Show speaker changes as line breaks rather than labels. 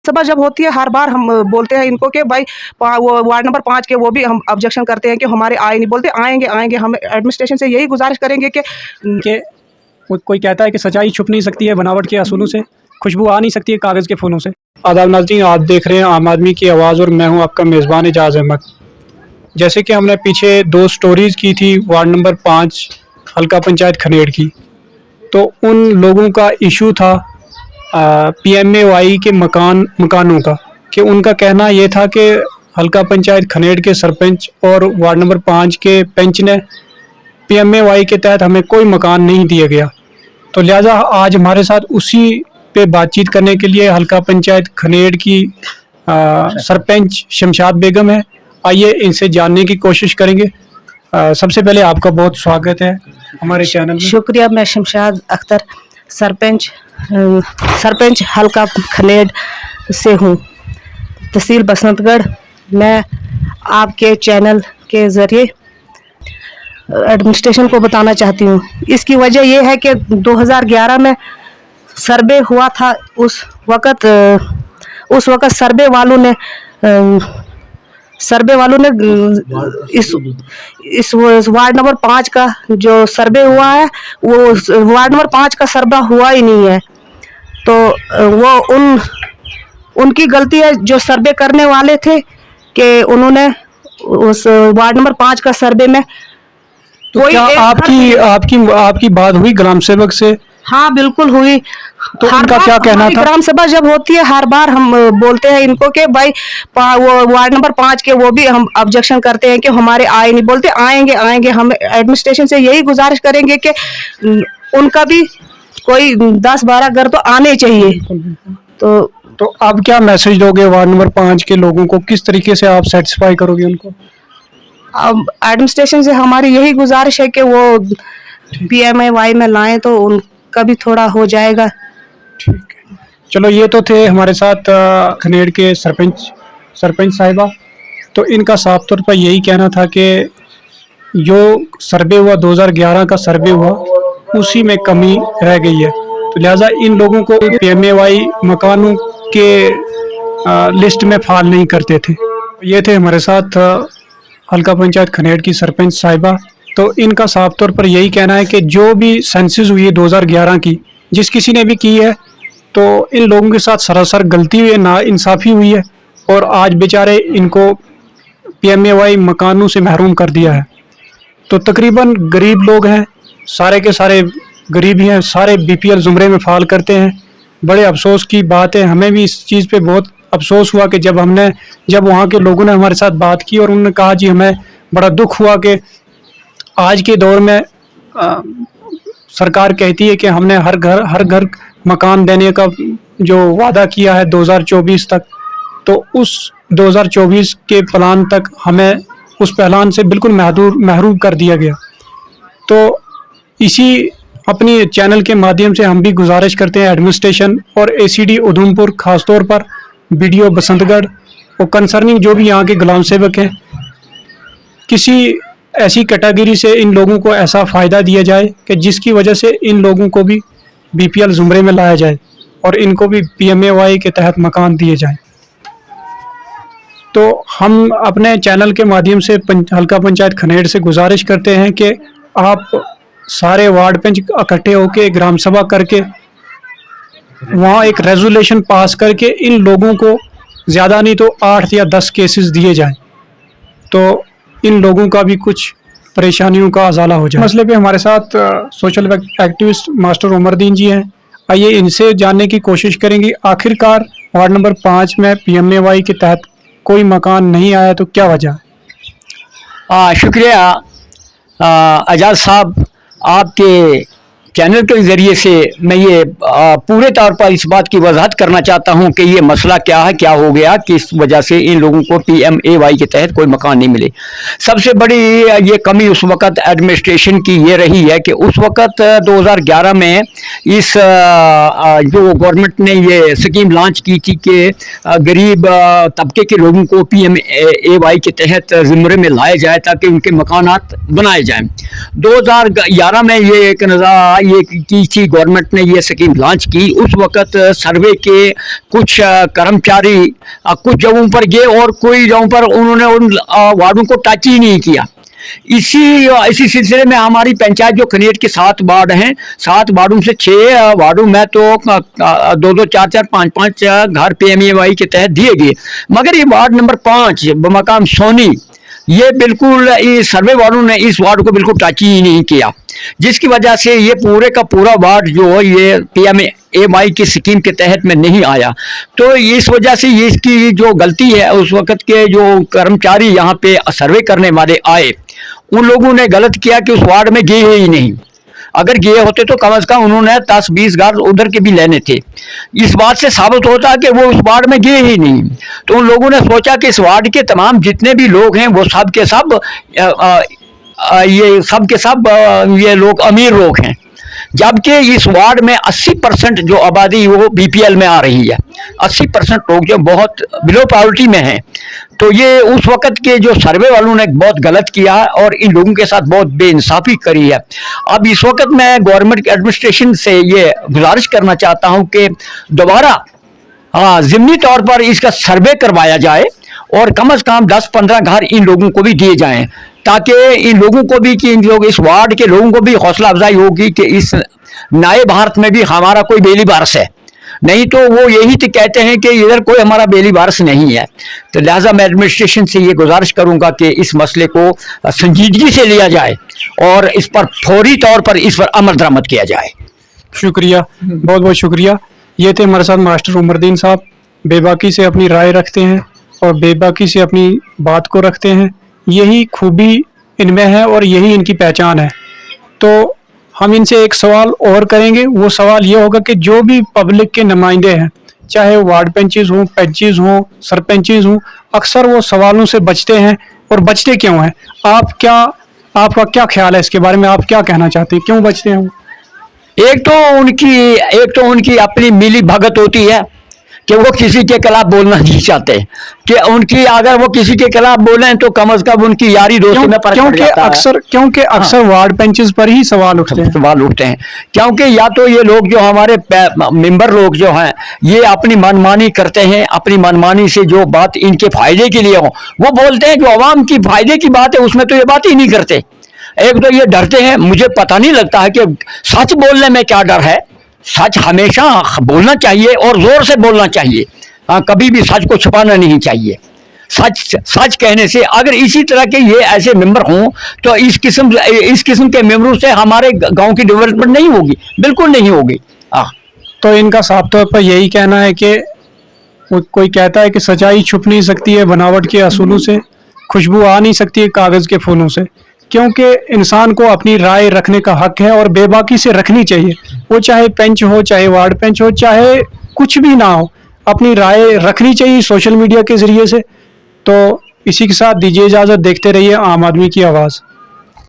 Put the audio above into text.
सभा जब होती है हर बार हम बोलते हैं इनको कि भाई वो वार्ड नंबर 5 के वो भी हम ऑब्जेक्शन करते हैं कि हमारे आए नहीं, बोलते आएंगे आएंगे। हम एडमिनिस्ट्रेशन से यही गुजारिश करेंगे कि
कोई कहता है कि सच्चाई छुप नहीं सकती है बनावट के असूलों से, खुशबू आ नहीं सकती है कागज़ के फूलों से। आदाब नाज़रीन, आप देख रहे हैं आम आदमी की आवाज़ और मैं हूं आपका मेज़बान एजाज़ अहमद। जैसे कि हमने पीछे 2 स्टोरीज़ की थी वार्ड नंबर 5 हल्का पंचायत खनेड़ की, तो उन लोगों का इशू था PMAY के मकानों का, कि उनका कहना ये था कि हल्का पंचायत खनेड़ के सरपंच और वार्ड नंबर 5 के पंच ने PMAY के तहत हमें कोई मकान नहीं दिया गया। तो लिहाजा आज हमारे साथ उसी पे बातचीत करने के लिए हल्का पंचायत खनेड़ की सरपंच शमशाद बेगम है। आइए इनसे जानने की कोशिश करेंगे। सबसे पहले आपका बहुत स्वागत है हमारे चैनल में।
शुक्रिया। मैं शमशाद अख्तर सरपंच हल्का खनेड़ से हूँ, तहसील बसंतगढ़। मैं आपके चैनल के ज़रिए एडमिनिस्ट्रेशन को बताना चाहती हूँ। इसकी वजह यह है कि 2011 में सर्वे हुआ था। उस वक़्त सर्वे वालों ने इस वार्ड नंबर 5 का जो सर्वे हुआ है वो वार्ड नंबर 5 का सर्वे हुआ ही नहीं है। तो वो उनकी गलती है जो सर्वे करने वाले थे कि उन्होंने उस वार्ड नंबर 5 का सर्वे में
तो क्या आपकी बात हुई ग्राम सेवक से?
हाँ बिल्कुल हुई।
तो उनका क्या कहना था?
ग्राम सभा जब होती है हर बार हम बोलते हैं इनको कि भाई वो वार्ड नंबर 5 के वो भी हम ऑब्जेक्शन करते हैं कि हमारे आए नहीं, बोलते आएंगे आएंगे। हम एडमिनिस्ट्रेशन से यही गुजारिश करेंगे कि उनका भी कोई 10-12 घर तो आने चाहिए। तो
आप क्या मैसेज दोगे वार्ड नंबर 5 के लोगों को? किस तरीके से आप सेटिस्फाई करोगे उनको?
अब एडमिनिस्ट्रेशन से हमारी यही गुजारिश है कि वो PMAY में लाएं तो उनका भी थोड़ा हो जाएगा।
ठीक है, चलो ये तो थे हमारे साथ खनेड़ के सरपंच साहिबा। तो इनका साफ तौर पर यही कहना था कि जो सर्वे हुआ 2011 का सर्वे हुआ उसी में कमी रह गई है। तो लिहाजा इन लोगों को PMAY मकानों के लिस्ट में फाल नहीं करते थे। ये थे हमारे साथ हल्का पंचायत खनेड़ की सरपंच साहिबा। तो इनका साफ तौर पर यही कहना है कि जो भी सेंसिस हुई है 2011 की, जिस किसी ने भी की है, तो इन लोगों के साथ सरासर गलती हुई है, नाइंसाफ़ी हुई है और आज बेचारे इनको PMAY मकानों से महरूम कर दिया है। तो तकरीबन गरीब लोग हैं, सारे के सारे गरीब ही हैं, सारे BPL ज़ुमरे में फ़ाल करते हैं। बड़े अफसोस की बात है, हमें भी इस चीज़ पे बहुत अफसोस हुआ कि जब वहाँ के लोगों ने हमारे साथ बात की और उन्होंने कहा जी हमें बड़ा दुख हुआ कि आज के दौर में सरकार कहती है कि हमने हर घर मकान देने का जो वादा किया है 2024 तक, तो उस 2024 के प्लान तक हमें उस प्लान से बिल्कुल महरूम कर दिया गया। तो इसी अपनी चैनल के माध्यम से हम भी गुजारिश करते हैं एडमिनिस्ट्रेशन और ACD उधमपुर, ख़ास तौर पर BDO बसंतगढ़ और कंसर्निंग जो भी यहाँ के गुलाम सेवक हैं, किसी ऐसी कैटेगरी से इन लोगों को ऐसा फ़ायदा दिया जाए कि जिसकी वजह से इन लोगों को भी BPL ज़ुमरे में लाया जाए और इनको भी PMAY के तहत मकान दिए जाएं। तो हम अपने चैनल के माध्यम से हल्का पंचायत खनेड़ से गुजारिश करते हैं कि आप सारे वार्ड पंच इकट्ठे होकर ग्राम सभा करके वहाँ एक रेजोल्यूशन पास करके इन लोगों को ज़्यादा नहीं तो 8 या 10 केसेस दिए जाएं, तो इन लोगों का भी कुछ परेशानियों का अजाला हो जाए। मसले पे हमारे साथ सोशल एक्टिविस्ट मास्टर उमरदीन जी हैं। आइए इनसे जानने की कोशिश करेंगे आखिरकार वार्ड नंबर 5 में PMAY के तहत कोई मकान नहीं आया तो क्या वजह है?
शुक्रिया एजाज साहब, आपके चैनल के ज़रिए से मैं ये पूरे तौर पर इस बात की वजाहत करना चाहता हूँ कि ये मसला क्या है, क्या हो गया, किस वजह से इन लोगों को PMAY के तहत कोई मकान नहीं मिले। सबसे बड़ी ये कमी उस वक़्त एडमिनिस्ट्रेशन की ये रही है कि उस वक़्त 2011 में इस जो गवर्नमेंट ने ये स्कीम लॉन्च की थी कि गरीब तबके के लोगों को PMAY के तहत ज़ुमरे में लाया जाए ताकि उनके मकानात बनाए जाएँ। 2011 में ये एक ये की थी, गवर्नमेंट ने ये स्कीम लॉन्च की, उस वक्त सर्वे के कुछ कर्मचारी कुछ जगहों पर गए और कोई जगहों पर उन्होंने उन वार्डों को टच ही नहीं किया। इसी सिलसिले में हमारी पंचायत जो खनेड़ के 7 वार्ड हैं, 7 वार्डों से 6 वार्डों में तो 2-2, 4-4, 5-5 घर PMAY के तहत दिए गए, मगर ये वार्ड नंबर 5 बमकाम सोनी, ये बिल्कुल इस सर्वे वालों ने इस वार्ड को बिल्कुल टच ही नहीं किया, जिसकी वजह से ये पूरे का पूरा वार्ड जो ये PMAY की स्कीम के तहत में नहीं आया। तो इस वजह से ये इसकी जो गलती है, उस वक्त के जो कर्मचारी यहाँ पे सर्वे करने वाले आए, उन लोगों ने गलत किया कि उस वार्ड में गए ही नहीं। अगर गए होते तो कम से कम उन्होंने 10-20 घर उधर के भी लेने थे। इस बात से साबित होता कि वो उस वार्ड में गए ही नहीं। तो उन लोगों ने सोचा कि इस वार्ड के तमाम जितने भी लोग हैं वो सब के सब ये लोग अमीर लोग हैं, जबकि इस वार्ड में 80% जो आबादी वो BPL में आ रही है। 80% लोग जो बहुत बिलो पॉवर्टी में हैं। तो ये उस वक्त के जो सर्वे वालों ने बहुत गलत किया है और इन लोगों के साथ बहुत बेइंसाफी करी है। अब इस वक्त मैं गवर्नमेंट एडमिनिस्ट्रेशन से ये गुजारिश करना चाहता हूं कि दोबारा ज़िमनी तौर पर इसका सर्वे करवाया जाए और कम से कम 10-15 घर इन लोगों को भी दिए जाएं, ताकि इन लोगों को भी, कि इन लोग इस वार्ड के लोगों को भी हौसला अफजाई होगी कि इस नए भारत में भी हमारा कोई बेली वारस है। नहीं तो वो यही तो कहते हैं कि इधर कोई हमारा बेली वारस नहीं है। तो लिहाजा मैं एडमिनिस्ट्रेशन से ये गुजारिश करूंगा कि इस मसले को संजीदगी से लिया जाए और इस पर फौरी तौर पर इस पर अमल दरामद किया जाए।
शुक्रिया, बहुत बहुत शुक्रिया। ये थे हमारे साथ मास्टर उमरदीन साहब, बेबाकी से अपनी राय रखते हैं और बेबाकी से अपनी बात को रखते हैं। यही खूबी इनमें है और यही इनकी पहचान है। तो हम इनसे एक सवाल और करेंगे। वो सवाल ये होगा कि जो भी पब्लिक के नुमाइंदे हैं, चाहे वार्ड पंचेस हों, पंचेस हों, सरपंचेस हों, अक्सर वो सवालों से बचते हैं। और बचते क्यों हैं? आपका क्या ख्याल है इसके बारे में? आप क्या कहना चाहते हैं, क्यों बचते हैं वो?
एक तो उनकी अपनी मिली भगत होती है कि वो किसी के खिलाफ बोलना नहीं चाहते, कि उनकी अगर वो किसी के खिलाफ बोलें तो कम से कम उनकी यारी दोस्ती में फर्क पड़ जाता है।
क्योंकि अक्सर वार्ड पंचेस पर ही सवाल उठते हैं।
क्योंकि या तो ये लोग जो हमारे मेंबर लोग जो हैं, ये अपनी मनमानी करते हैं, अपनी मनमानी से जो बात इनके फायदे के लिए हो वो बोलते हैं, जो आवाम की फायदे की बात है उसमें तो ये बात ही नहीं करते। एक तो ये डरते हैं, मुझे पता नहीं लगता है कि सच बोलने में क्या डर है। सच हमेशा बोलना चाहिए और जोर से बोलना चाहिए, कभी भी सच को छुपाना नहीं चाहिए। सच कहने से अगर इसी तरह के ये ऐसे मेंबर हों तो इस किस्म के मेंबरों से हमारे गांव की डेवलपमेंट नहीं होगी, बिल्कुल नहीं होगी।
तो इनका साफ तौर पर यही कहना है कि कोई कहता है कि सच्चाई छुप नहीं सकती है बनावट के असूलों से, खुशबू आ नहीं सकती है कागज के फूलों से। क्योंकि इंसान को अपनी राय रखने का हक है और बेबाकी से रखनी चाहिए। वो चाहे पंच हो, चाहे वार्ड पंच हो, चाहे कुछ भी ना हो, अपनी राय रखनी चाहिए सोशल मीडिया के जरिए से। तो इसी के साथ दीजिए इजाज़त। देखते रहिए आम आदमी की आवाज़।